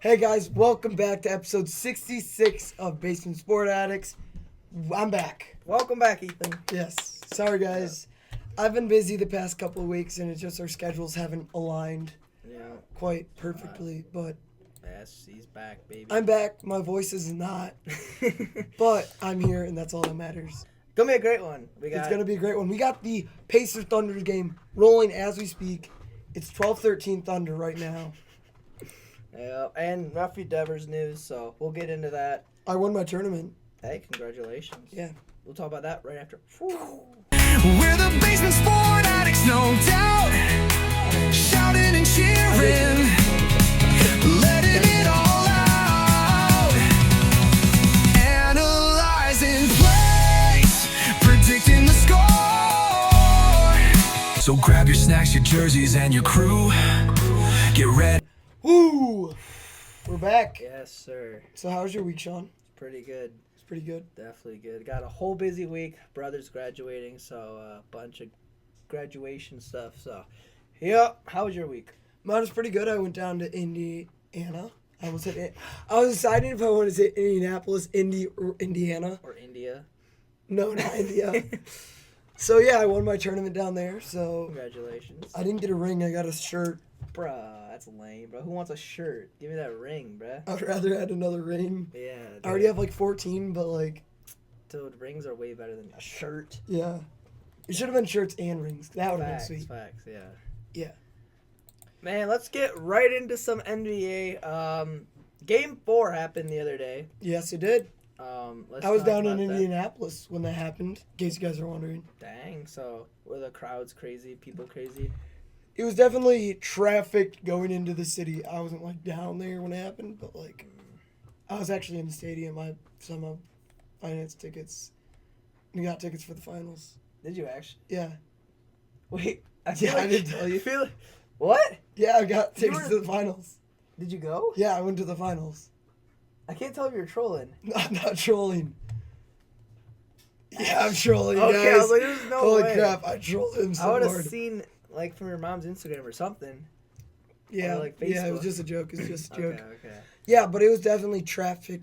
Hey guys, welcome back to episode 66 of Basement Sport Addicts. I'm back. Welcome back, Ethan. Yes. Sorry guys. I've been busy the past couple of weeks and it's just our schedules haven't aligned quite perfectly, but Yes, he's back, baby. I'm back. My voice is not, but I'm here and that's all that matters. Gonna be a great one. It's going to be a great one. We got the Pacers Thunder game rolling as we speak. It's 12-13 Thunder right now. Yeah, and Rafael Devers news, so we'll get into that. I won my tournament. Hey, congratulations. Yeah. We'll talk about that right after. We're the basement sport addicts, no doubt. Shouting and cheering, letting it all out. Analyzing plays, predicting the score. So grab your snacks, your jerseys, and your crew. Get ready. Woo! We're back. Yes, sir. So how was your week, Sean? It's pretty good. It's pretty good. Definitely good. Got a whole busy week. Brother's graduating, so a bunch of graduation stuff. So, yeah. How was your week? Mine was pretty good. I went down to Indiana. I was deciding if I wanted to say Indianapolis, or Indiana. Or India. No, not India. So yeah, I won my tournament down there. So Congratulations. I didn't get a ring. I got a shirt. Bruh, that's lame, bro. Who wants a shirt? Give me that ring, bruh. I'd rather add another ring. Yeah. I already have like 14, but like. Dude, rings are way better than a shirt. Yeah. It should have been shirts and rings. That would have been sweet. Facts, yeah. Yeah. Man, let's get right into some NBA. Game 4 happened the other day. Yes, it did. Let's I was talk down in about that. Indianapolis when that happened, in case you guys are wondering. Dang, so were the crowds crazy? People crazy? It was definitely traffic going into the city. I wasn't like down there when it happened, but like I was actually in the stadium. I somehow financed tickets. We got tickets for the finals. Did you actually? Yeah. Wait, I didn't tell you. Feel like, what? Yeah, I got tickets were- to the finals. Did you go? Yeah, I went to the finals. I can't tell if you're trolling. I'm not trolling. Yeah, I'm trolling, Okay, guys. I was like, there's no Holy way. crap, I trolled him I so would have hard. seen like from your mom's Instagram or something. Yeah, like, yeah, it was Facebook. just a joke. It was just a joke. Okay. Yeah, but it was definitely traffic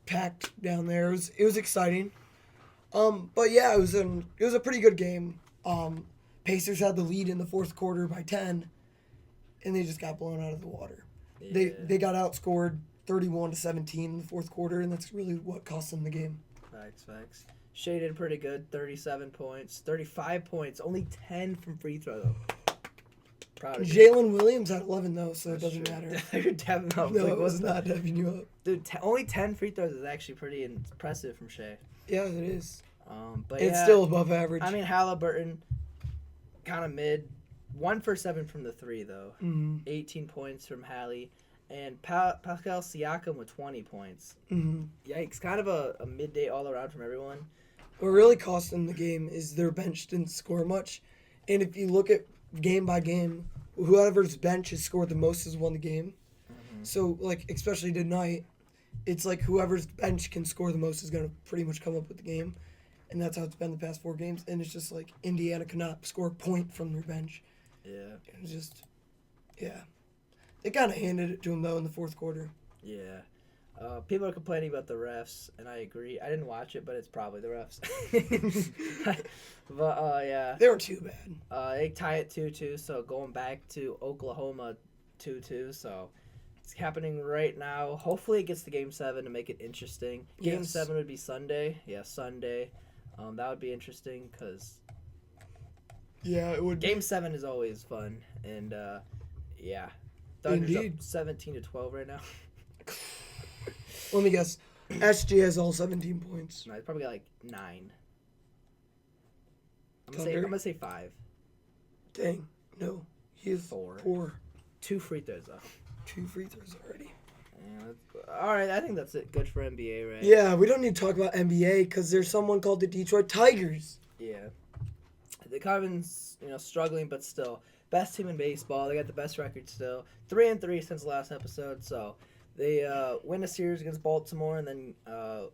packed down there. It was exciting. But yeah, it was a pretty good game. Pacers had the lead in the fourth quarter by 10, and they just got blown out of the water. Yeah. They got outscored 31-17 in the fourth quarter, and that's really what cost them the game. Facts. Shea did pretty good. 37 points, 35 points, only 10 from free throw though. Proud of you. Jalen Williams had 11 though, so it That's doesn't true. matter. You're dabbing up. No, Like, it was what's not dabbing you up. Dude, only 10 free throws is actually pretty impressive from Shea. Yeah, it is. But It's yeah, still above average. I mean, Halliburton, kind of mid. 1 for 7 from the 3 though. 18 points from Hallie. And Pascal Siakam with 20 points. Yikes. Kind of a midday all around from everyone. What really cost them the game is their bench didn't score much. And if you look at game by game, whoever's bench has scored the most has won the game. So, like, especially tonight, it's like whoever's bench can score the most is going to pretty much come up with the game. And that's how it's been the past 4 games. And it's just like Indiana cannot score a point from their bench. Yeah. It was just, yeah. They kind of handed it to them, though, in the fourth quarter. Yeah. People are complaining about the refs, and I agree. I didn't watch it, but it's probably the refs. But, yeah. They weren't too bad. They tie it 2-2, so going back to Oklahoma 2-2, so it's happening right now. Hopefully it gets to Game 7 to make it interesting. Game Yes. 7 would be Sunday. Yeah, Sunday. That would be interesting because Yeah, it would. Game 7 is always fun, and, yeah. Thunder's up Indeed. 17-12 right now. Let me guess. SG has all 17 points. No, it's probably got like 9. I'm Thunder? gonna say 5. Dang. No. He is 4. 4. 2 free throws though. 2 free throws already. All right, I think that's it. Good for NBA, right? Yeah, we don't need to talk about NBA because there's someone called the Detroit Tigers. Yeah. They kind of been, struggling, but still best team in baseball. They got the best record still. 3-3 since the last episode. So they win a series against Baltimore and then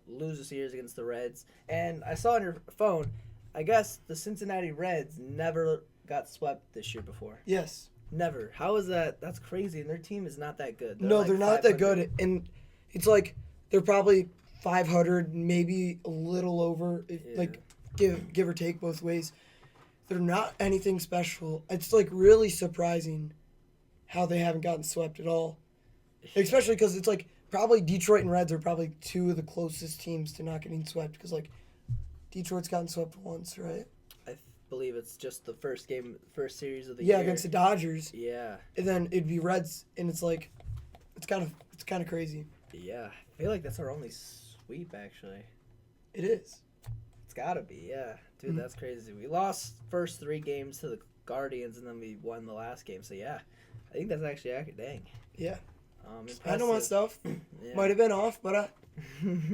lose a series against the Reds. And I saw on your phone, I guess the Cincinnati Reds never got swept this year before. Yes. Never. How is that? That's crazy. And their team is not that good. No, like they're not that 500. good. And it's like they're probably 500, maybe a little over, like give or take both ways. They're not anything special. It's like really surprising how they haven't gotten swept at all. Especially because it's like probably Detroit and Reds are probably two of the closest teams to not getting swept because like Detroit's gotten swept once, right? I believe it's just the first series of the Yeah, year. against the Dodgers. Yeah. And then it'd be Reds, and it's like, it's kind of crazy. Yeah. I feel like that's our only sweep, actually. It is. It's gotta be, yeah. Dude, that's crazy. We lost first 3 games to the Guardians, and then we won the last game. So, yeah. I think that's actually accurate. Dang. Yeah. Impressive. I know my stuff. Yeah. Might have been off, but I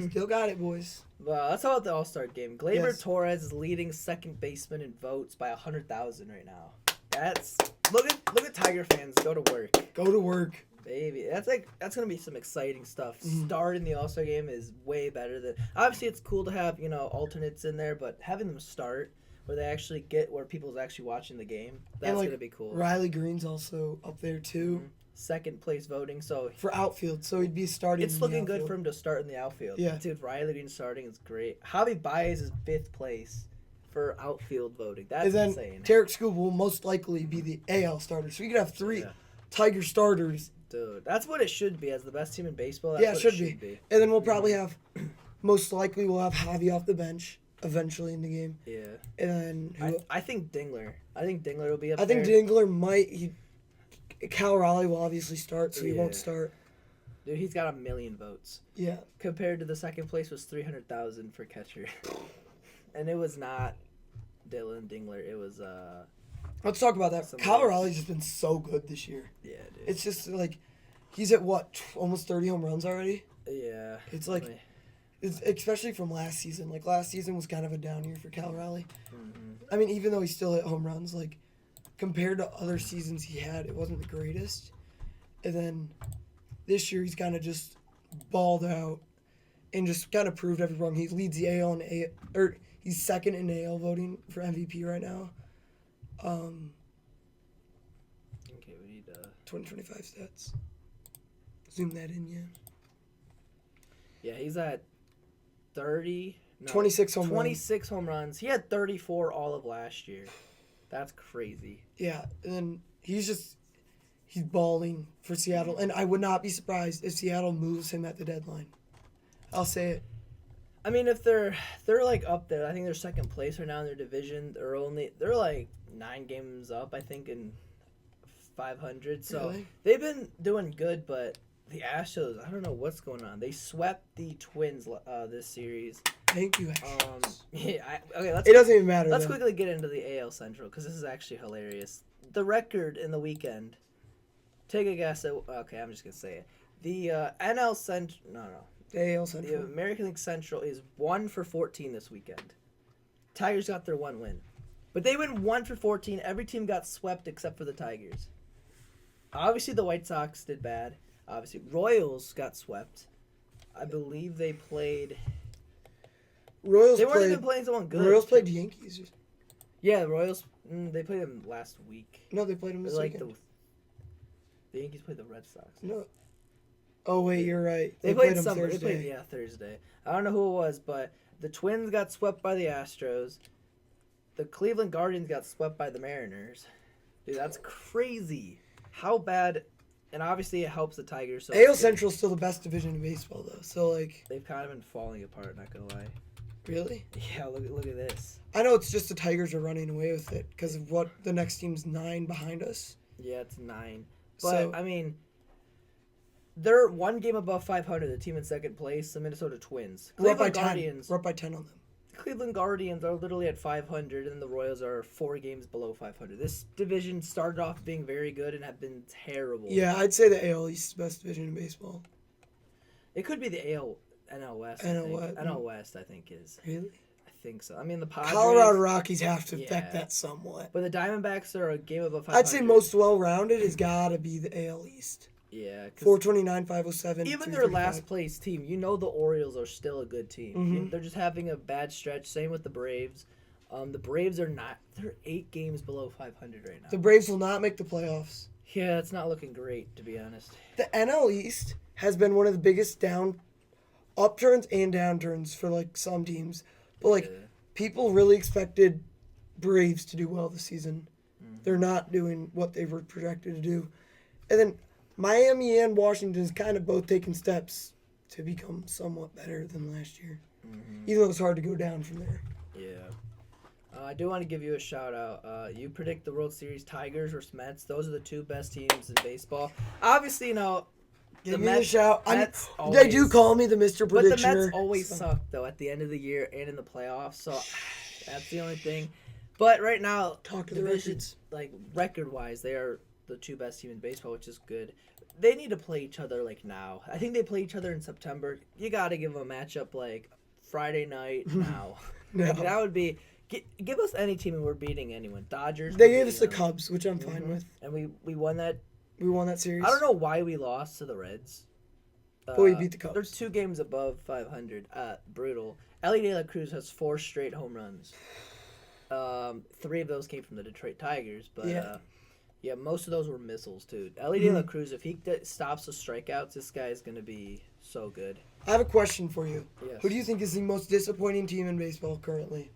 still got it, boys. Well, let's talk about the All-Star game. Gleyber Yes. Torres is leading second baseman in votes by 100,000 right now. That's look at Tiger fans go to work. Go to work. Baby, that's gonna be some exciting stuff. Starting the All-Star game is way better than obviously it's cool to have alternates in there, but having them start where they actually get where people's actually watching the game, that's gonna be cool. Riley Green's also up there too. Second place voting, so For outfield, so he'd be starting. it's in the looking good outfield. for him to start in the outfield. Yeah. Dude, Riley Green starting is great. Javi Baez is 5th place for outfield voting. That's And then insane. Tarek Scoop will most likely be the AL starter, so you could have 3 Yeah. Tiger starters. Dude, that's what it should be as the best team in baseball. That's Yeah, it what should be. And then we'll probably have, most likely we'll have Javi off the bench eventually in the game. Yeah. And then I think Dingler. I think Dingler will be up I think there. Dingler might. Cal Raleigh will obviously start, so he won't Yeah. start. Dude, he's got 1,000,000 votes. Yeah. Compared to the second place was 300,000 for catcher. And it was not Dylan Dingler. It was Let's talk about that. Somebody Cal else. Raleigh's just been so good this year. yeah, dude. It's just like he's at what, almost 30 home runs already? yeah. It's like it's especially from last season. Like last season was kind of a down year for Cal Raleigh. I mean, even though he still hit home runs, like compared to other seasons he had, it wasn't the greatest. And then this year he's kind of just balled out and just kind of proved everyone. He leads the AL or he's second in AL voting for MVP right now. Okay, we need 2025 stats. Zoom that in, yeah. yeah, he's at 26 home runs. 26 home runs. He had 34 all of last year. That's crazy. Yeah, and then he's balling for Seattle, and I would not be surprised if Seattle moves him at the deadline. I'll say it. I mean, if they're like up there, I think they're second place right now in their division. They're like 9 games up, I think, in 500. So Really? they've been doing good, but the Astros, I don't know what's going on. They swept the Twins this series. Thank you. Astros. Yeah. Okay, It doesn't even matter. let's though. quickly get into the AL Central because this is actually hilarious. The record in the weekend. Take a guess at. Okay, I'm just gonna say it. The NL Central. No. The AL The Central. American League Central is 1-for-14 this weekend. Tigers got their 1 win. But they went 1-for-14. Every team got swept except for the Tigers. Obviously, the White Sox did bad. Obviously, Royals got swept. I believe they played... Royals They weren't played. even playing someone good. Royals played the Yankees. Yeah, the Royals... they played them last week. No, they played them this Like weekend. the Yankees played the Red Sox. No. Oh wait, you're right. They played played them somebody. Thursday. They played, yeah, Thursday. I don't know who it was, but the Twins got swept by the Astros. The Cleveland Guardians got swept by the Mariners. Dude, that's crazy. How bad? And obviously, it helps the Tigers. So AL it's good. Central's still the best division in baseball, though. So like, They've kind of been falling apart. Not gonna lie. really, Yeah, look at this. I know it's just the Tigers are running away with it because of what the next team's 9 behind us. Yeah, it's 9. But So- I mean, they're 1 game above 500. The team in second place, the Minnesota Twins. We're up by Cleveland 10. Guardians. We're up by 10 on them. Cleveland Guardians are literally at 500, and the Royals are 4 games below 500. This division started off being very good and have been terrible. Yeah, I'd say the AL East is the best division in baseball. It could be the NL West. NL I think. West. NL West, I think, is. Really? I think so. I mean, the Padres. Colorado Rockies have to affect Yeah. that somewhat. But the Diamondbacks are a game above 500. I'd say most well-rounded has got to be the AL East. Yeah. 'Cause 429, 507. even their last place team, the Orioles are still a good team. Mhm. They're just having a bad stretch. Same with the Braves. The Braves are not. They're 8 games below 500 right now. The Braves will not make the playoffs. Yeah, it's not looking great, to be honest. The NL East has been one of the biggest upturns and downturns for like some teams. But like Yeah. people really expected Braves to do well this season. They're not doing what they were projected to do. And then Miami and Washington's kind of both taken steps to become somewhat better than last year. Even though it's hard to go down from there. Yeah. I do want to give you a shout out. You predict the World Series Tigers versus Mets. Those are the 2 best teams in baseball. Obviously, you know, Give the me Mets, a shout. Mets They do always- call me the Mr. But the Predictioner. Mets always suck, though, at the end of the year and in the playoffs. So that's the only thing. But right now, Talk to the division, records. like record-wise, they are the 2 best team in baseball, which is good. They need to play each other like now. I think they play each other in September. You got to give them a matchup like Friday night now. No. Like, that would be. Give us any team and we're beating anyone. Dodgers. They we're gave us the beating them. Cubs, which I'm fine with. And we won that. We won that series. I don't know why we lost to the Reds. But we beat the Cubs. They're 2 games above 500. Brutal. Ellie De La Cruz has 4 straight home runs. 3 of those came from the Detroit Tigers, but Yeah. most of those were missiles too. Ellie De La Cruz, if he stops the strikeouts, this guy is gonna be so good. I have a question for you. Yes. Who do you think is the most disappointing team in baseball currently?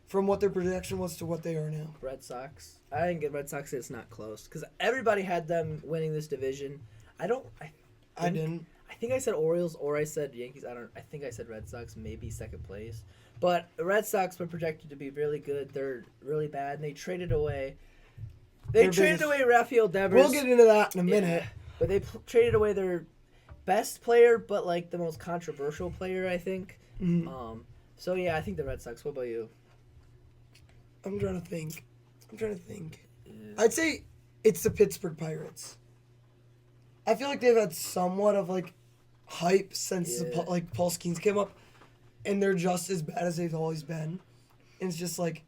From what their projection was to what they are now. Red Sox. I think the Red Sox. It's not close because everybody had them winning this division. I didn't. I think I said Orioles or I said Yankees. I think I said Red Sox, maybe second place. But the Red Sox were projected to be really good. They're really bad, and they traded away. Rafael Devers. We'll get into that in a minute. Yeah, but they traded away their best player, but like the most controversial player, I think. So yeah, I think the Red Sox. What about you? I'm trying to think. Yeah. I'd say it's the Pittsburgh Pirates. I feel like they've had somewhat of like hype since Yeah. Paul Skeens came up, and they're just as bad as they've always been. And it's just like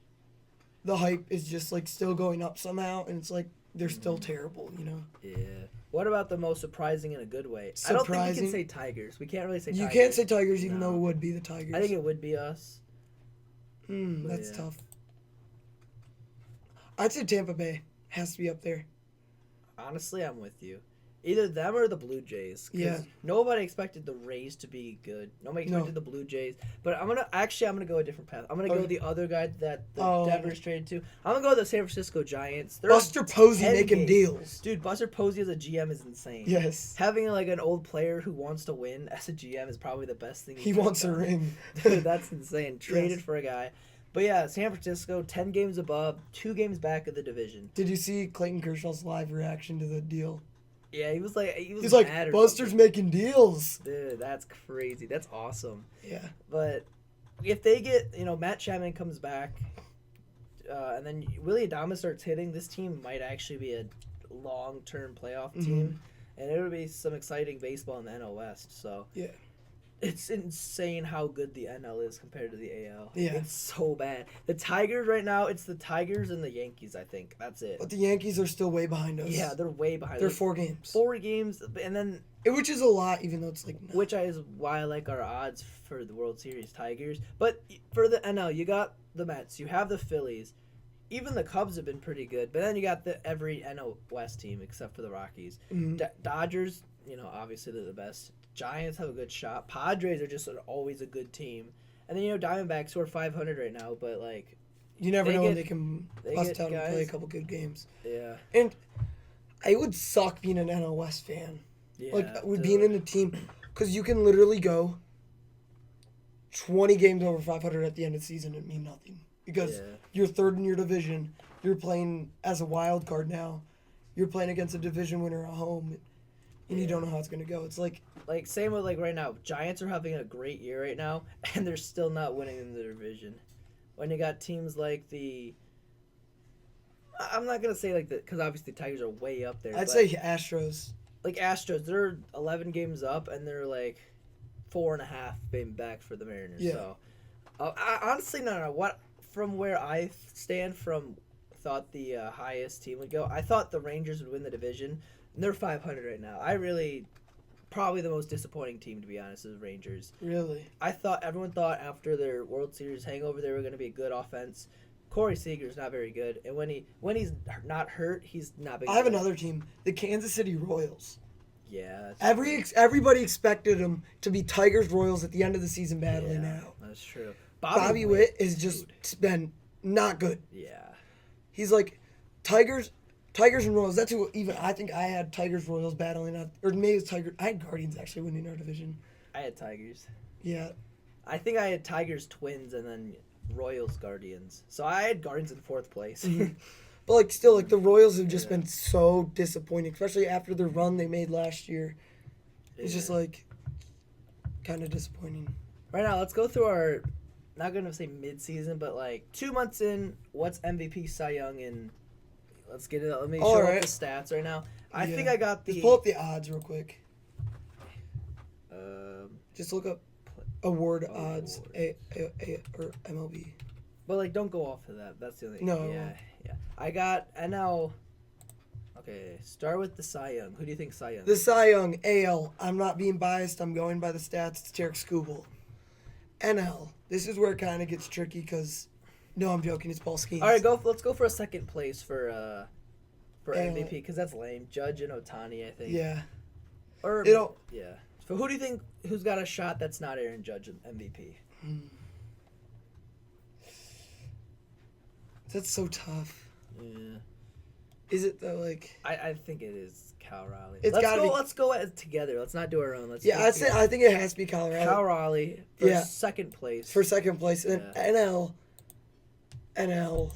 the hype is just like still going up somehow, and it's like they're still terrible, you know. Yeah. What about the most surprising in a good way? I don't think we Surprising? can say Tigers. We can't really say You Tigers. can't say Tigers, even No. though it would be the Tigers. I think it would be us. That's yeah. tough. I'd say Tampa Bay has to be up there. Honestly, I'm with you. Either them or the Blue Jays. 'Cause Yeah. Nobody expected the Rays to be good. Nobody No. expected the Blue Jays. But I'm gonna go a different path. I'm gonna go Okay. the other guy that the Oh. Denver's traded to. I'm gonna go the San Francisco Giants. They're Buster Posey 10 making games. deals. Dude, Buster Posey as a GM is insane. Yes. Having like an old player who wants to win as a GM is probably the best thing. He could've wants a done. ring. Dude, that's insane. Traded Yes. for a guy. But yeah, San Francisco, 10 games above, 2 games back of the division. Did you see Clayton Kershaw's live reaction to the deal? Yeah, he was He's mad like, or Buster's something. making deals. Dude, that's crazy. That's awesome. Yeah. But if they get, Matt Chapman comes back, and then Willie Adames starts hitting, this team might actually be a long-term playoff team. And it would be some exciting baseball in the NL West. So Yeah. it's insane how good the NL is compared to the AL. Yeah. It's so bad. The Tigers right now, it's the Tigers and the Yankees, I think. That's it. But the Yankees are still way behind us. Yeah, they're way behind. They're Like, 4 games. 4 games, and then Which is a lot, even though it's like... No. which is why I like our odds for the World Series Tigers. But for the NL, you got the Mets, you have the Phillies, even the Cubs have been pretty good. But then you got every NL West team except for the Rockies. Dodgers, obviously they're the best. Giants have a good shot. Padres are just always a good team. And then Diamondbacks who are 500 right now, but like You never they know when get- they can they bust get out and play a guys- couple good games. yeah, And it would suck being an NL West fan. yeah, Like, with dude. being in a team, because you can literally go 20 games over 500 at the end of the season and mean nothing. Because Yeah. you're third in your division, you're playing as a wild card now, you're playing against a division winner at home, and you don't know how it's going to go. It's like, Same with right now. Giants are having a great year right now, and they're still not winning in the division. When you got teams like I'm not gonna say because obviously the Tigers are way up there. I'd but say Astros. like Astros, they're 11 games up, and they're like 4.5 game back for the Mariners. Yeah. So, honestly, no. What from where I stand from, thought the highest team would go. I thought the Rangers would win the division. And they're 500 right now. I really probably the most disappointing team, to be honest, is the Rangers. Really? Everyone thought after their World Series hangover they were going to be a good offense. Corey Seager's not very good, and when he's not hurt, he's not big. I have another team, the Kansas City Royals. Yeah. Everybody expected them to be Tigers Royals at the end of the season battling out. That's true. Bobby Witt has just been not good. Yeah. He's like Tigers and Royals. That's who even I think I had Tigers Royals battling out, or maybe it's Tigers. I had Guardians actually winning our division. I had Tigers. Yeah. I think I had Tigers Twins and then Royals Guardians. So I had Guardians in 4th place. But like still like the Royals have just been so disappointing, especially after the run they made last year. It's just like kind of disappointing. Right now, let's go through our, not going to say mid-season, but like 2 months in, what's MVP, Cy Young, and let's get it. Let me show up the stats right now. I think I got the... Just pull up the odds real quick. Just look up award odds, or MLB. But like, don't go off of that. That's the only thing. No. Yeah. I got NL. Okay, start with the Cy Young. Who do you think Cy Young? The Cy Young, AL. I'm not being biased. I'm going by the stats. It's Tarek Skubal. NL. This is where it kind of gets tricky because, no, I'm joking. It's Paul Skeens. All right, let's go for a second place for MVP because that's lame. Judge and Ohtani, I think. Yeah. Or yeah. So who do you think who's got a shot that's not Aaron Judge MVP? That's so tough. Yeah. Is it though? Like I think it is Cal Raleigh. Let's go together. Let's not do our own. I think it has to be Colorado. Cal Raleigh for second place. For second place, and NL. What?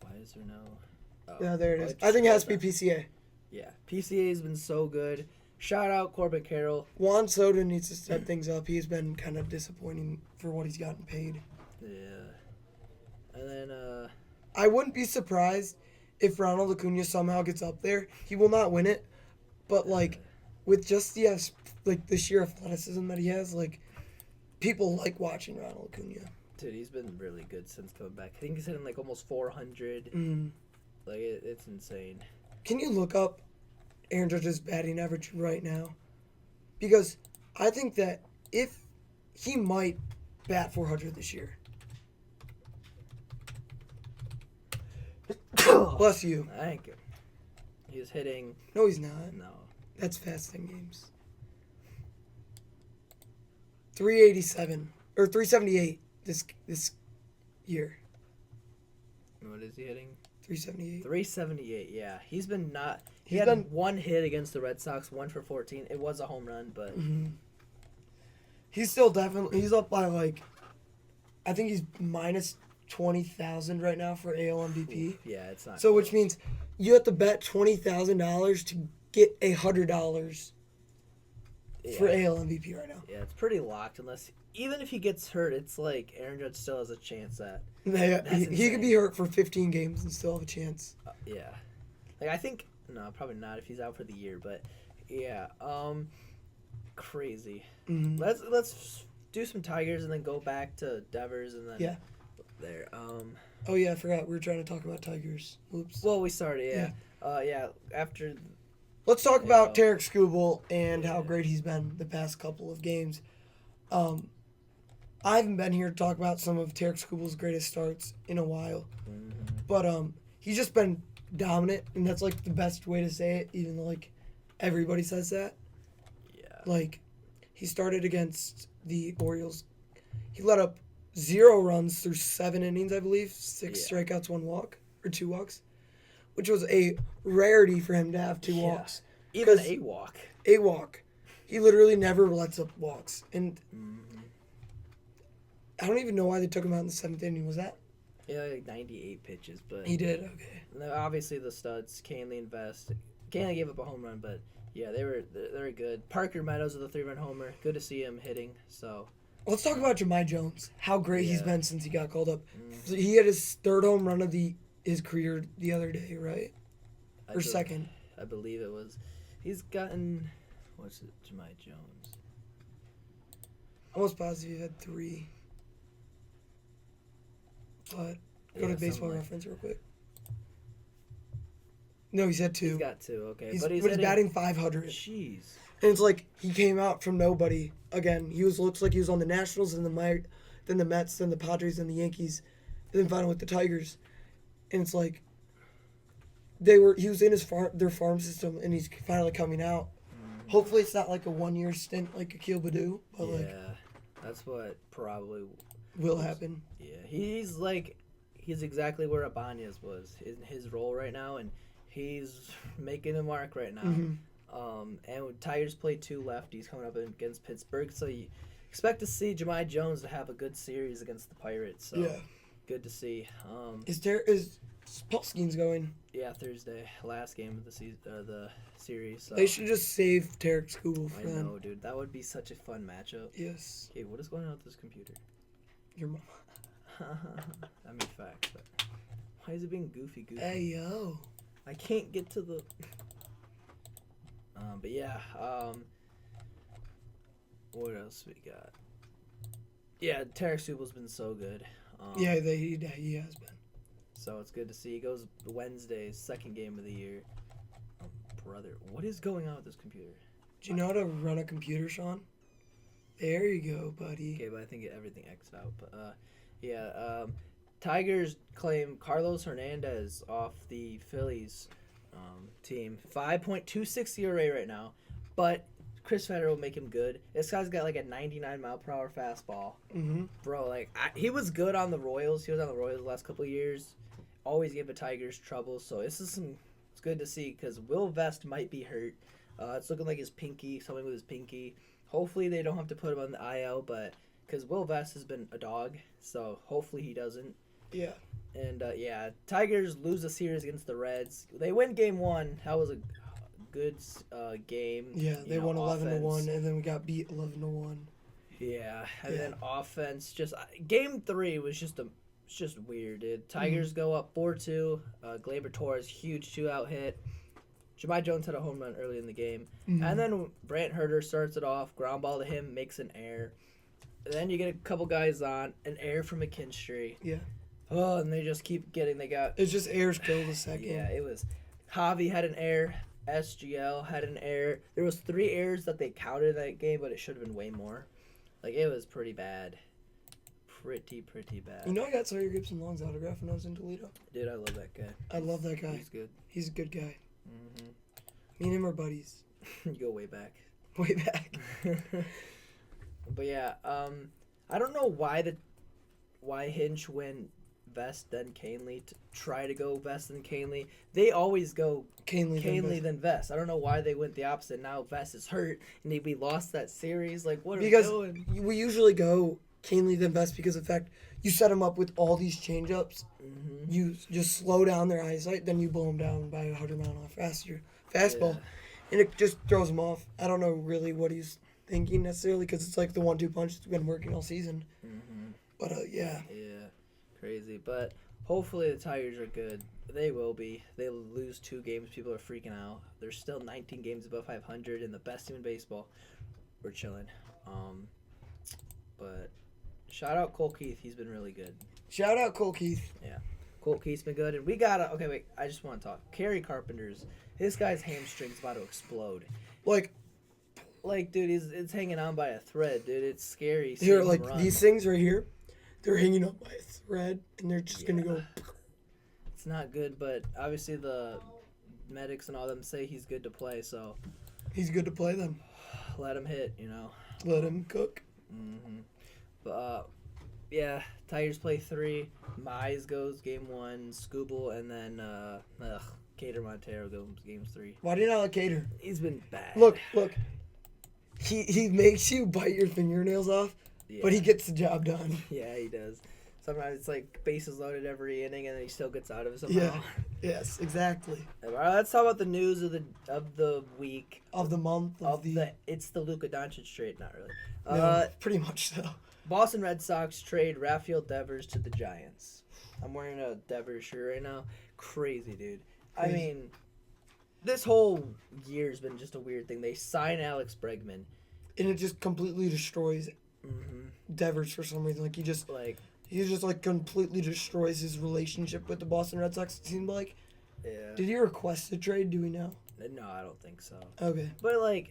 Why is there no? Oh, yeah, there it is. I think it has to be PCA. Yeah, PCA has been so good. Shout out Corbin Carroll. Juan Soto needs to step things up. He's been kind of disappointing for what he's gotten paid. Yeah. And then I wouldn't be surprised if Ronald Acuna somehow gets up there. He will not win it, but like with just the sheer athleticism that he has, like people like watching Ronald Acuna. Dude, he's been really good since coming back. I think he's hitting like almost 400. Like it's insane. Can you look up Aaron Judge's batting average right now? Because I think that if he might bat 400 this year. Bless you. Thank you. He's hitting. No, he's not. No. That's fasting games. 387 or 378 this year. What is he hitting? 378. 378. Yeah, he's been not. He had one hit against the Red Sox, 1 for 14. It was a home run, but he's still definitely. He's up by like, I think he's minus 20,000 right now for AL MVP. Yeah, it's not. So which means you have to bet $20,000 to get $100 for AL MVP right now. Yeah, it's pretty locked unless even if he gets hurt, it's like Aaron Judge still has a chance at. He could be hurt for 15 games and still have a chance. Yeah, like I think probably not if he's out for the year, but yeah, crazy. Let's do some Tigers and then go back to Devers and then there. Oh yeah, I forgot we were trying to talk about Tigers. Oops. Well, we started. Yeah. After. Let's talk about Tarek Skubal and how great he's been the past couple of games. I haven't been here to talk about some of Tarek Skubal's greatest starts in a while, but he's just been dominant, and that's like the best way to say it. Even though like everybody says that. Yeah. Like he started against the Orioles. He let up 0 runs through 7 innings, I believe. 6 strikeouts, 1 walk, or 2 walks, which was a rarity for him to have 2 walks. Even a walk. A walk. He literally never lets up walks. And I don't even know why they took him out in the 7th inning. Was that? Yeah, like 98 pitches, but he did. Okay. Obviously, the studs, Canley and Vest. Canley gave up a home run, but yeah, they were good. Parker Meadows with a 3-run homer. Good to see him hitting. So. Let's talk about Jahmai Jones. How great he's been since he got called up. He had his 3rd home run of his career the other day, right? Or 2nd? I believe it was. He's gotten. What's it? Jahmai Jones. Almost positive he had 3. But go to Baseball Reference real quick. No, he's had 2. He's got 2. Okay, He's, but he's hitting, batting 500. Jeez. And it's like he came out from nobody. Again, looks like he was on the Nationals and then the Mets, then the Padres, and the Yankees, and then finally with the Tigers. And it's like he was in their farm system, and he's finally coming out. Mm-hmm. Hopefully, it's not like a 1-year stint like Akil Baddoo, but that's what probably will happen. Yeah, he's exactly where Ibanez was in his role right now, and he's making a mark right now. Mm-hmm. And Tigers play 2 lefties coming up against Pittsburgh, so you expect to see Jahmai Jones to have a good series against the Pirates. So yeah, good to see. Is Spolskin's going? Yeah, Thursday, last game of the season, the series. So. They should just save Tarek Skubal for I them. know, dude. That would be such a fun matchup. Yes. Okay, what is going on with this computer? Your mom. I mean, fact, but why is it being goofy? Hey yo. I can't get to the. But yeah. What else we got? Yeah, Tarek Subal's been so good. Yeah, he has been. So it's good to see. He goes Wednesday, second game of the year. Brother, what is going on with this computer? Do you know how to run a computer, Sean? There you go, buddy. Okay, but I think everything X'd out. But yeah, Tigers claim Carlos Hernandez off the Phillies team. 5.26 ERA right now, but Chris Federer will make him good. This guy's got like a 99 mile per hour fastball. Mm-hmm. Bro, he was good on the Royals. He was on the Royals the last couple of years. Always gave the Tigers trouble. So it's good to see because Will Vest might be hurt. It's looking like something with his pinky. Hopefully they don't have to put him on the IL, but because Will Vest has been a dog, so hopefully he doesn't. Yeah. And Tigers lose the series against the Reds. They win game 1. That was a good game. Yeah, they won 11-1, and then we got beat 11-1. Yeah, and then offense game 3 was just weird, dude. Tigers go up 4-2. Gleyber Torres huge 2-out hit. Jahmai Jones had a home run early in the game, and then Brant Herter starts it off. Ground ball to him, makes an error. And then you get a couple guys on an error from McKinstry. Yeah. Oh, and they just keep getting. They got. It's just errors killed the second. Yeah, it was. Javi had an error. SGL had an error. There was 3 errors that they counted in that game, but it should have been way more. It was pretty bad. Pretty bad. You know, I got Sawyer Gibson Long's autograph when I was in Toledo. Dude, I love that guy. I love that guy. He's good. He's a good guy. Mm-hmm. Me and him are buddies. You go way back. Way back. But yeah, I don't know why Hinch went Vest then Canely to try to go Vest and Canely. They always go Canely then Vest. I don't know why they went the opposite. Now Vest is hurt and we lost that series. What are we doing? We usually go Canely then Vest because of the fact you set them up with all these changeups. Mm-hmm. You just slow down their eyesight, then you blow them down by 100 mile an hour fastball, and it just throws them off. I don't know really what he's thinking necessarily because it's like the 1-2 punch that's been working all season. Mm-hmm. But yeah. Yeah, crazy. But hopefully the Tigers are good. They will be. They lose 2 games. People are freaking out. They're still 19 games above 500 and the best team in baseball. We're chilling. But shout out Cole Keith. He's been really good. Shout out Cole Keith. Yeah. Cole Keith's been good. And we got to... Okay, wait. I just want to talk. Kerry Carpenter's... This guy's hamstring's about to explode. Dude, it's hanging on by a thread, dude. It's scary. Here, these things right here, they're hanging up by a thread, and they're just going to go... It's not good, but obviously the medics and all them say he's good to play, so... He's good to play then. Let him hit, Let him cook. Mm-hmm. But, yeah, Tigers play 3. Mize goes game 1. Skubal, and then, Cater Montero goes games 3. Why do you not like Cater? He's been bad. Look. He makes you bite your fingernails off, but he gets the job done. Yeah, he does. Sometimes it's like bases loaded every inning, and then he still gets out of it somehow. Yeah. Yes, exactly. All right, let's talk about the news of the week. Of the month. It's the Luka Doncic trade, not really. No, pretty much so. Boston Red Sox trade Rafael Devers to the Giants. I'm wearing a Devers shirt right now. Crazy, dude. I mean, this whole year's been just a weird thing. They sign Alex Bregman, and it just completely destroys Devers for some reason. He just completely destroys his relationship with the Boston Red Sox. It seemed like, Yeah. Did he request a trade? Do we know? No, I don't think so. Okay. But like,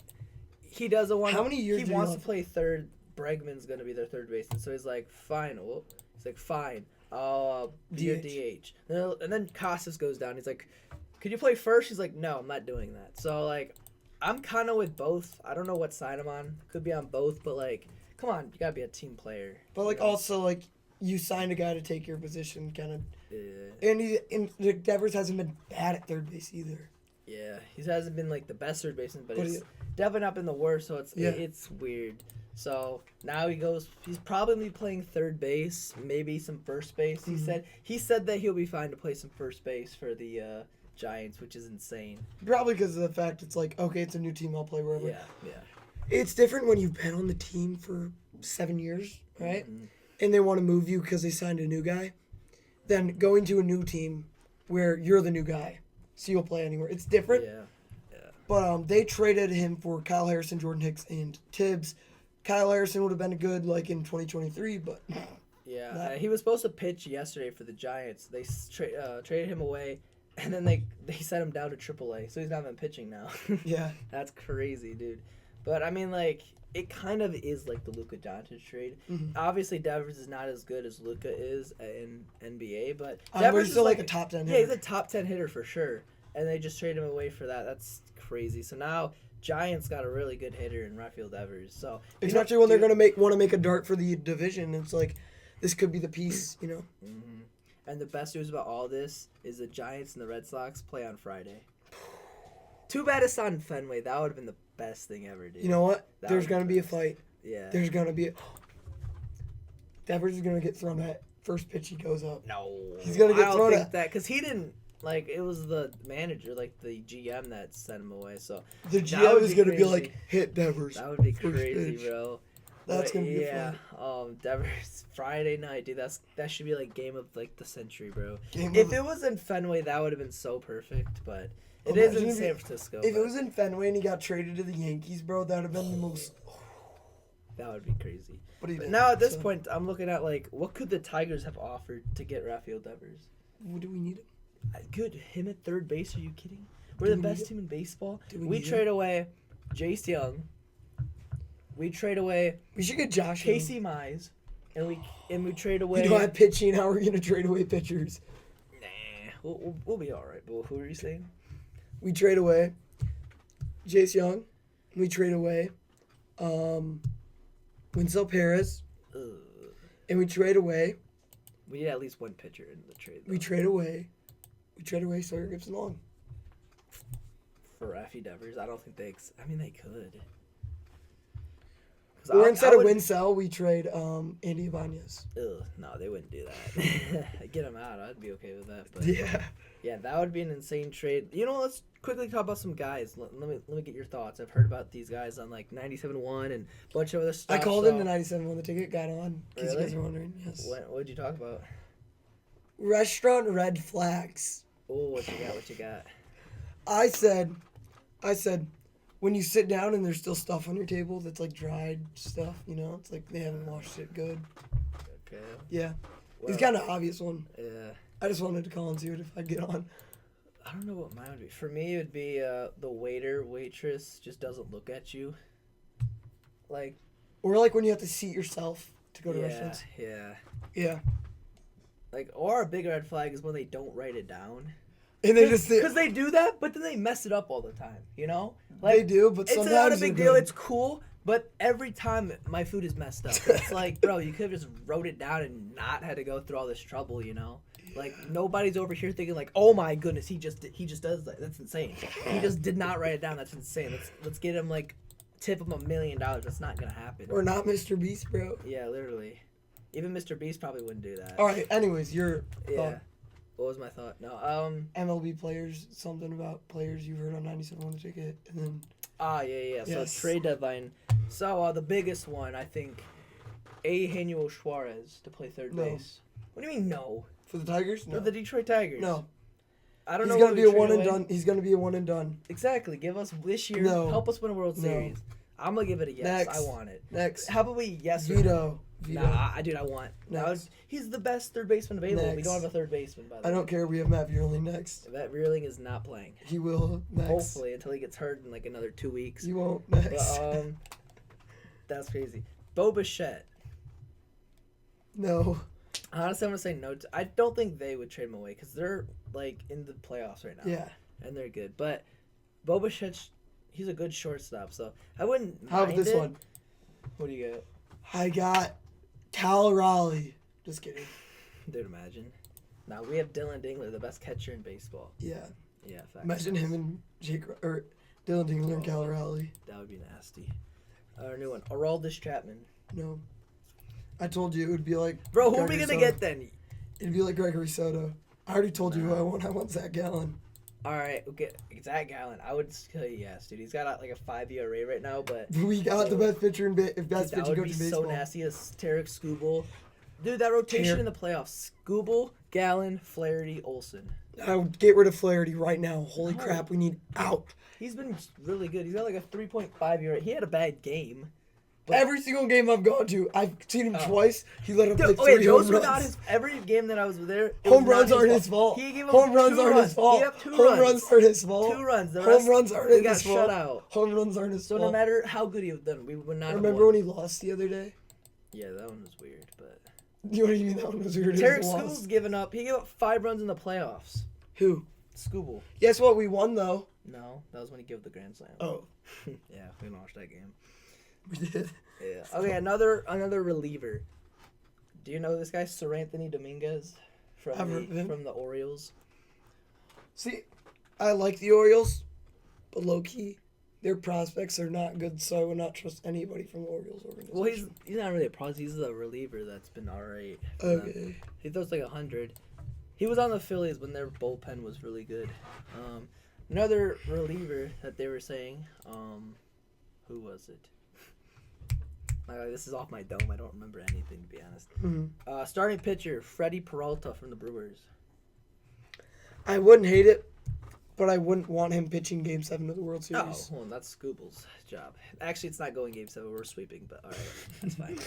he doesn't want. How many years he do you wants have? to play third? Bregman's gonna be their third baseman, so he's like, fine. Well, he's like, fine. I'll be your DH. And then Casas goes down. He's like, could you play first? He's like, no, I'm not doing that. So like, I'm kind of with both. I don't know what side I'm on. Could be on both, but like, come on, you gotta be a team player. But like also like you signed a guy to take your position, kind of. Yeah. And Devers hasn't been bad at third base either. Yeah, he hasn't been like the best third baseman, but But he's definitely not been the worst. So Yeah. it's weird. So now he's probably playing third base, maybe some first base. He said that he'll be fine to play some first base for the Giants, which is insane. Probably because of the fact it's like, okay, it's a new team, I'll play wherever. Yeah. It's different when you've been on the team for 7 years, right? Mm-hmm. And they want to move you because they signed a new guy. Then going to a new team where you're the new guy, so you'll play anywhere. It's different. Yeah. But they traded him for Kyle Harrison, Jordan Hicks, and Tibbs. Kyle Harrison would have been good like in 2023, but Yeah, he was supposed to pitch yesterday for the Giants. They traded him away, and then they sent him down to AAA, so he's not even pitching now. yeah. That's crazy, dude. But I mean, like, it kind of is like the Luka Doncic trade. Mhm. Obviously, Devers is not as good as Luka is in NBA, but But Devers he's is still like a top 10 Yeah, hitter. he's a top 10 hitter for sure. And they just traded him away for that. That's crazy. So now Giants got a really good hitter in Rafael Devers. So Especially when they're going to want to make a dart for the division. It's like, this could be the piece, you know? Mm-hmm. And the best news about all this is the Giants and the Red Sox play on Friday. Too bad it's on Fenway. That would have been the best thing ever, dude. You know what? That There's would going to be a best. fight. Yeah. There's going to be a... Devers is going to get thrown at first pitch he goes up. No. He's gonna get I thrown don't think at. that because he didn't like it was the manager, like the GM that sent him away. So The that GM would is be going to be crazy. like, hit Devers. That would be first crazy, pitch. bro. That's But going to be yeah. fun. Devers Friday night, dude. That should be like game of like the century, bro. Game If of- it was in Fenway, that would have been so perfect. But it is in Imagine San Francisco. If it but was in Fenway and he got traded to the Yankees, bro, that would have been the most... that would be crazy. But he But didn't, now at this so- point, I'm looking at like what could the Tigers have offered to get Rafael Devers? What do we need him? Good. Him at third base? Are you kidding? We're Do the we best need team in baseball. Do we We need trade away Jace Young. We trade away We should get Josh Casey Mize, and we trade away. We don't have pitching. How are we going to trade away pitchers? Nah, we'll be all right. But who are you saying? We trade away Jace Young. We trade away Winslow Perez. Ugh. And we trade away. We need at least one pitcher in the trade. We though. trade away. We trade away Sawyer Gibson Long. For Rafi Devers. I don't think they. I mean, they could. 'Cause Or I instead of would- Winsell, we trade Andy Ibanez. Ugh, no, they wouldn't do that. Get him out. I'd be okay with that. But Yeah. yeah, that would be an insane trade. You know, let's quickly talk about some guys. Let me get your thoughts. I've heard about these guys on like 97.1 and a bunch of other stuff. I called so- in the 97 when the ticket got on. In case you guys Really? are wondering. Yes. What'd you talk about? Restaurant red flags. Oh, what you got? What you got? I said, when you sit down and there's still stuff on your table that's like dried stuff, you know, it's like they haven't washed it good. Okay. Yeah. Well, It's kind of obvious one. Yeah. I just wanted to call and see it if I get on. I don't know what mine would be. For me, it would be the waiter, waitress just doesn't look at you. Like, Or like when you have to seat yourself to go to yeah, restaurants. yeah. Yeah. Like, or a big red flag is when they don't write it down. And they just Because they do that, but then they mess it up all the time, you know? they do, but It's sometimes not a they're big deal. good. It's cool, but every time my food is messed up. It's like, bro, you could have just wrote it down and not had to go through all this trouble, you know? Like, nobody's over here thinking like, oh my goodness, he just does that. That's insane. He just did not write it down. That's insane. Let's get him like, tip him $1 million. That's not gonna happen. Or not Mr. Beast, bro. Yeah, literally. Even Mr. Beast probably wouldn't do that. All right. Anyways, your Yeah. thought. What was my thought? No. MLB players, something about players you heard on 97 on the ticket, and then Yeah. Yes. So trade deadline. So the biggest one, I think, Eugenio Suarez to play third No. base. What do you mean no? for the Tigers, For no, the Detroit Tigers. no. I don't He's know. gonna what be we a one trade and away. done. He's gonna be a one and done. Exactly. Give us this year. No. Help us win a World No. Series. I'm gonna give it a yes. Next. I want it. Next. How about we yes or Veto. no? Veto. Nah, I want. Next. He's the best third baseman available. We Next. don't have a third baseman, by the way. I don't care. We have Matt Vierling next. Matt Vierling is not playing. He will next. Hopefully, until he gets hurt in like another 2 weeks. He won't next. But, that's crazy. Bo Bichette. No. Honestly, I'm gonna say no. I don't think they would trade him away because they're like in the playoffs right now. Yeah. And they're good. But Bo Bichette, he's a good shortstop, so I wouldn't How about mind this it. one? What do you got? I got Cal Raleigh. Just kidding. Dude, imagine. Now we have Dylan Dingler, the best catcher in baseball. Yeah. Yeah, facts. Imagine him and or Dylan Dingler and Cal Raleigh. That would be nasty. Our new one, Aroldis Chapman. No. I told you it would be like. Bro, who are we Gregory gonna Soto. get then? It'd be like Gregory Soto. I already told you who I want. I want Zach Gallen. All right, okay, Zach Gallen. I would say yes, dude. He's got like a 5 ERA right now, but We got the best pitcher in best dude, pitching that would coach be in so baseball. nasty. As Tarek Skubal, dude. That rotation in the playoffs: Skubal, Gallen, Flaherty, Olsen. I would get rid of Flaherty right now. Holy No. crap, we need out. He's been really good. He's got like a 3.5 ERA. He had a bad game. But- Every single game I've gone to, I've seen him Oh. twice. He let up Dude, like okay, 3 those home were runs. not his. Every game that I was there, it Home was not runs aren't his fault. He gave him Home runs 2 aren't runs. his fault. He got 2 Home runs. runs aren't his fault. 2 runs. The Home rest, runs aren't we his got fault. shut out. Home runs aren't his So fault. no matter how good he was done, we would not. Remember have when won. he lost the other day? Yeah, that one was weird. But You know what I mean? That one was weird. Tarek He Skubal's lost. given up. He gave up 5 runs in the playoffs. Who? Skubal. Guess what? We won though. No, that was when he gave the grand slam. Oh, Yeah, we didn't watch that game. we did. Yeah. Okay, another reliever. Do you know this guy, Sir Anthony Dominguez, I've heard of him. from the Orioles? See, I like the Orioles, but low key, their prospects are not good, so I would not trust anybody from the Orioles organization. Well, he's not really a prospect. He's a reliever that's been alright. Okay. He throws like 100. He was on the Phillies when their bullpen was really good. Another reliever that they were saying, who was it? This is off my dome. I don't remember anything, to be honest. Mm-hmm. Starting pitcher, Freddie Peralta from the Brewers. I wouldn't hate it, but I wouldn't want him pitching Game 7 of the World Oh, Series. well, that's Skubal's job. Actually, it's not going Game 7. We're sweeping, but all right. That's fine.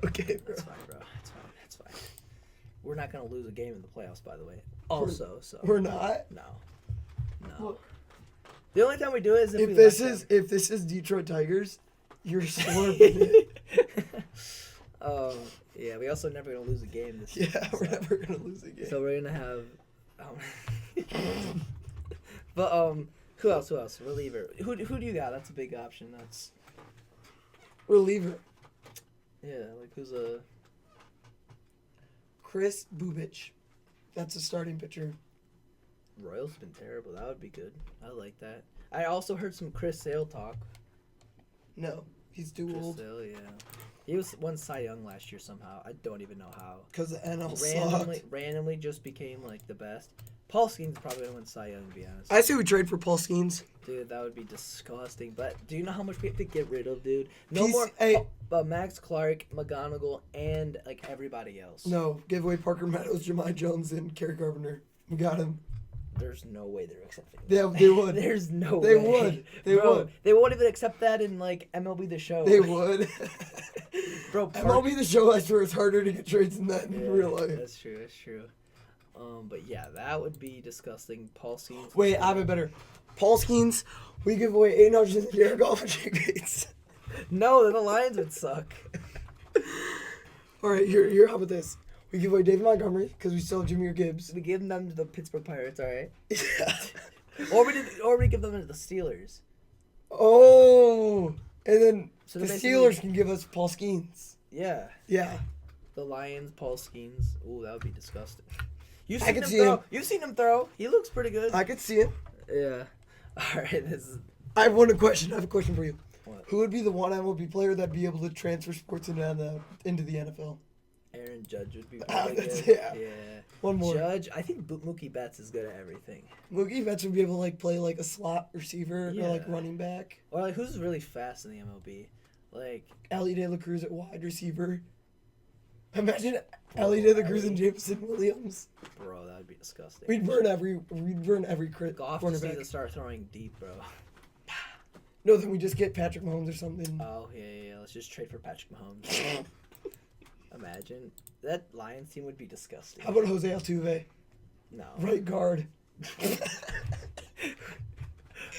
Okay, bro. That's fine, bro. It's fine. We're not going to lose a game in the playoffs, by the way. Also, so. We're not. No. Well, The only time we do it is if we If this let is them. if this is Detroit Tigers, you're slurping it. Yeah, we also never going to lose a game this season. Yeah, we're never gonna lose a game. So we're going to have. But who else? Reliever. Who do you got? That's a big option. That's Reliever, like who's a Chris Bubich. That's a starting pitcher. Royals been terrible. That would be good. I like that. I also heard some Chris Sale talk. No, he's too Chris old. Sale, yeah. He won Cy Young last year somehow. I don't even know how. Because the NL sucked. Randomly just became like the best. Paul Skeens probably gonna win Cy Young, to be honest. I say we trade for Paul Skeens. Dude, that would be disgusting. But do you know how much we have to get rid of, dude? No He's- more. hey. Max Clark, McGonigal, and like everybody else. No, give away Parker Meadows, Jemai Jones, and Kerry Carpenter. We got him. There's no way they're accepting. Yeah, they would. There's no They way. would. They Bro, would. They won't even accept that in like MLB The Show. They would. Bro, MLB The Show, I swear, it's harder to get trades than that in real life. That's true. But yeah, that would be disgusting. Paul Skeens. Wait, I have it better. Paul Skeens, we give away Aiden Hutchinson, Jared Goff, and Jake Bates. No, then the Lions would suck. All right, here. How about this? We give away David Montgomery because we still have Jameer Gibbs. We give them to the Pittsburgh Pirates, all right? Yeah. Or we give them to the Steelers. Oh, and then So the they're Steelers basically- can give us Paul Skeens. Yeah. Yeah. The Lions, Paul Skeens. Ooh, that would be disgusting. You've I seen could him see throw. him. You've seen him throw. He looks pretty good. I could see it. Yeah. All right. This is I have one question. I have a question for you. What? Who would be the one MLB player that'd be able to transfer sports into the NFL? Aaron Judge would be Ah, really that's- good. yeah. One more. Judge. I think Mookie Betts is good at everything. Mookie Betts would be able to like play like a slot receiver or like Yeah. running back. Or like who's really fast in the MLB? Like Ellie De La Cruz at wide receiver. Imagine Ellie De La Cruz and Jameson Williams. bro, that would be disgusting. We'd burn every Goff just needs to cornerback. start throwing deep, bro. No, then we just get Patrick Mahomes or something. Oh, yeah. Let's just trade for Patrick Mahomes. Imagine. That Lions team would be disgusting. How about Jose Altuve? No. Right guard.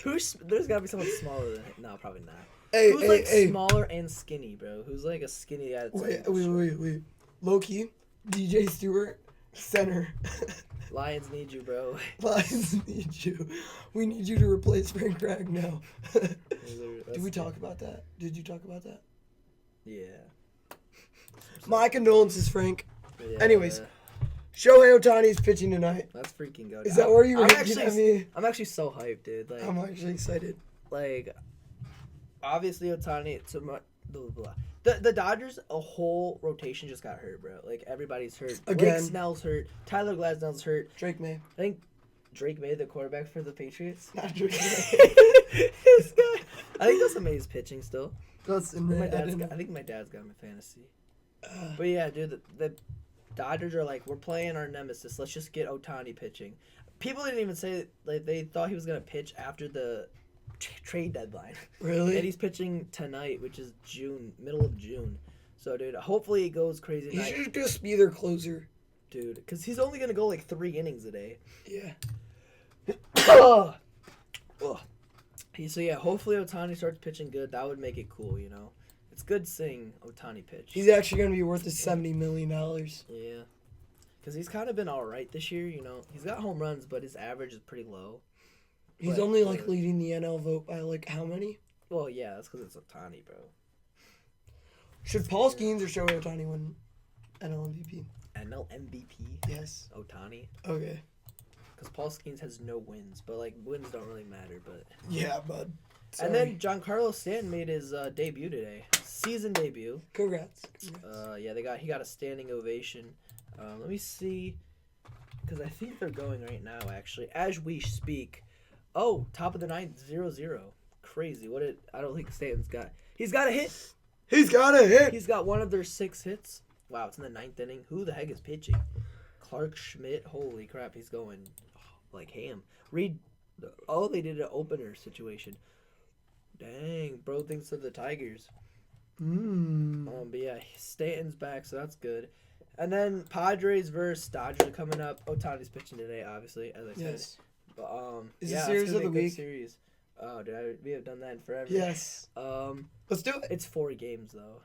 There's got to be someone smaller than him. No, probably not. Hey, Who's like smaller and skinny, bro? Who's like a skinny guy? Wait. Low key, DJ Stewart, center. Lions need you, bro. Lions need you. We need you to replace Frank Ragnow. Did we talk about that? Did you talk about that? Yeah. My condolences, Frank. Yeah. Anyways, Shohei Ohtani's pitching tonight. Let's freaking go. Is that where you were I'm looking at me? I'm actually so hyped, dude. Like, I'm actually excited. Like, obviously Ohtani. The Dodgers, a whole rotation just got hurt, bro. Like, everybody's hurt. Again. Blake Snell's hurt. Tyler Glasnow's hurt. Drake May. I think Drake May, the quarterback for the Patriots. Not Drake May. This guy. I think that's amazing pitching still. I think my dad's got him in fantasy. But yeah, dude, the Dodgers are like, we're playing our nemesis. Let's just get Ohtani pitching. People didn't even say, like, they thought he was going to pitch after the trade deadline. Really? And he's pitching tonight, which is middle of June. So, dude, hopefully it goes crazy He tonight. should just be their closer. Dude, because he's only going to go like 3 innings a day. Yeah. Ugh. So, yeah, hopefully Ohtani starts pitching good. That would make it cool, you know? It's good seeing Ohtani pitch. He's actually going to be worth his $70 million. Yeah. Because he's kind of been all right this year, you know? He's got home runs, but his average is pretty low. He's But, only, like, leading the NL vote by, like, how many? Well, yeah, that's because it's Ohtani, bro. Should Paul Skeens or Shohei Ohtani win NL MVP? NL MVP? Yes. Ohtani? Okay. Because Paul Skeens has no wins, but, like, wins don't really matter, but... Yeah, bud. Sorry. And then Giancarlo Stanton made his debut today. Season debut. Congrats. Yeah, he got a standing ovation. Let me see, because I think they're going right now, actually, as we speak. Oh, top of the ninth, 0-0. Crazy. I don't think Stanton's got. He's got a hit. He's got a hit. He's got one of their 6 hits. Wow, it's in the 9th inning. Who the heck is pitching? Clark Schmidt. Holy crap, he's going like ham. Reed. Oh, they did an opener situation. Dang, bro thinks of the Tigers. But yeah, Stanton's back, so that's good. And then Padres versus Dodgers are coming up. Ohtani's pitching today, obviously, as I said. Yes. But, Is yeah, it series of the week? Series. Oh, dude, we have done that in forever. Yes. Let's do it. It's 4 games though.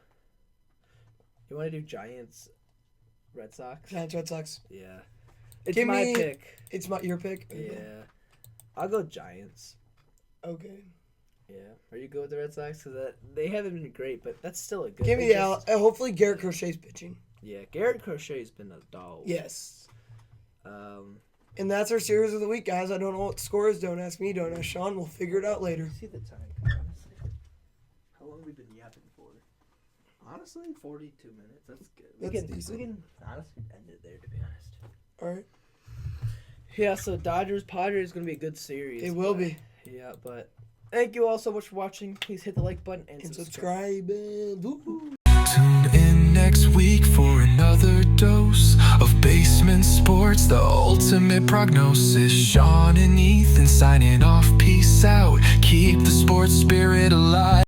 You want to do Giants, Red Sox? Giants, Red Sox. Yeah. It's Give my me- pick. It's your pick? Yeah. I'll go Giants. Okay. Yeah. Are you good with the Red Sox? Because they haven't been great, but that's still a good. Give me hopefully Garrett Crochet's pitching. Yeah, Garrett Crochet's been a dog. Yes. And that's our series of the week, guys. I don't know what the score is. Don't ask me. Don't ask Sean. We'll figure it out later. See the time, honestly. How long have we been yapping for? Honestly, 42 minutes. That's good. That's decent. We can honestly end it there, to be honest. All right. Yeah, so Dodgers-Padres is going to be a good series. It will be. Yeah, but thank you all so much for watching. Please hit the like button and subscribe. Woo-hoo. Tune in next week for another dose of basement sports, the ultimate prognosis. Sean and Ethan signing off. Peace out. Keep the sports spirit alive.